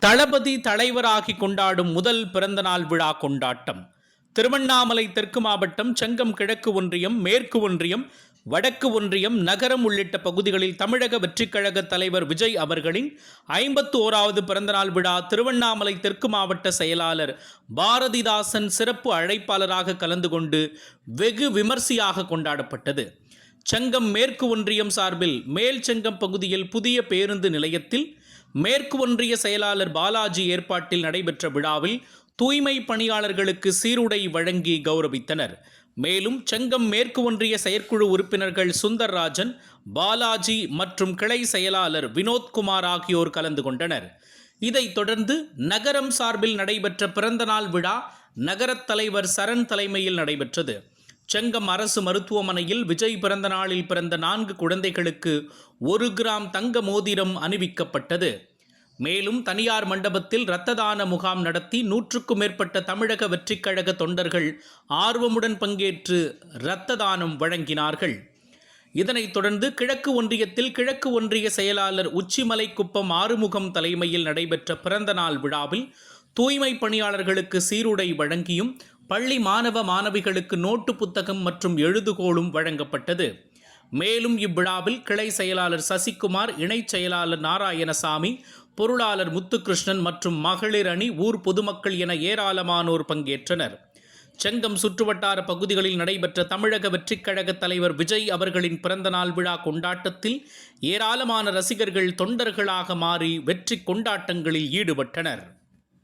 தளபதி தலைவராகி கொண்டாடும் முதல் பிறந்தநாள் விழா கொண்டாட்டம். திருவண்ணாமலை தெற்கு மாவட்டம் செங்கம் கிழக்கு ஒன்றியம், மேற்கு ஒன்றியம், வடக்கு ஒன்றியம், நகரம் உள்ளிட்ட பகுதிகளில் தமிழக வெற்றிக் கழக தலைவர் விஜய் அவர்களின் 51வது பிறந்தநாள் விழா திருவண்ணாமலை தெற்கு மாவட்ட செயலாளர் பாரதிதாசன் சிறப்பு அழைப்பாளராக கலந்து கொண்டு வெகு விமர்சையாக கொண்டாடப்பட்டது. செங்கம் மேற்கு ஒன்றியம் சார்பில் மேல் செங்கம் பகுதியில் புதிய பேருந்து நிலையத்தில் மேற்கு ஒன்றிய செயலாளர் பாலாஜி ஏற்பாட்டில் நடைபெற்ற விழாவில் தூய்மை பணியாளர்களுக்கு சீருடை வழங்கி கௌரவித்தனர். மேலும் செங்கம் மேற்கு ஒன்றிய செயற்குழு உறுப்பினர்கள் சுந்தர்ராஜன், பாலாஜி மற்றும் கிளை செயலாளர் வினோத்குமார் ஆகியோர் கலந்து கொண்டனர். இதைத் தொடர்ந்து நகரம் சார்பில் நடைபெற்ற பிறந்தநாள் விழா நகரத் தலைவர் சரண் தலைமையில் நடைபெற்றது. செங்கம் அரசு மருத்துவமனையில் விஜய் பிறந்த நாளில் பிறந்த 4 குழந்தைகளுக்கு 1 கிராம் தங்க மோதிரம் அணிவிக்கப்பட்டது. மேலும் தனியார் மண்டபத்தில் இரத்த தான முகாம் நடத்தி 100க்கும் மேற்பட்ட தமிழக வெற்றிக் கழக தொண்டர்கள் ஆர்வமுடன் பங்கேற்று இரத்த தானம் வழங்கினார்கள். இதனைத் தொடர்ந்து கிழக்கு ஒன்றியத்தில் கிழக்கு ஒன்றிய செயலாளர் உச்சிமலைக்குப்பம் ஆறுமுகம் தலைமையில் நடைபெற்ற பிறந்தநாள் விழாவில் தூய்மை பணியாளர்களுக்கு சீருடை வழங்கியும் பள்ளி மாணவ மாணவிகளுக்கு நோட்டு புத்தகம் மற்றும் எழுதுகோலும் வழங்கப்பட்டது. மேலும் இவ்விழாவில் கிளை செயலாளர் சசிகுமார், இணைச் செயலாளர் நாராயணசாமி, பொருளாளர் முத்துகிருஷ்ணன் மற்றும் மகளிர் அணி, ஊர் பொதுமக்கள் என ஏராளமானோர் பங்கேற்றனர். செங்கம் சுற்றுவட்டார பகுதிகளில் நடைபெற்ற தமிழக வெற்றிக் கழக தலைவர் விஜய் அவர்களின் பிறந்தநாள் விழா கொண்டாட்டத்தில் ஏராளமான ரசிகர்கள் தொண்டர்களாக மாறி வெற்றி கொண்டாட்டங்களில் ஈடுபட்டனர்.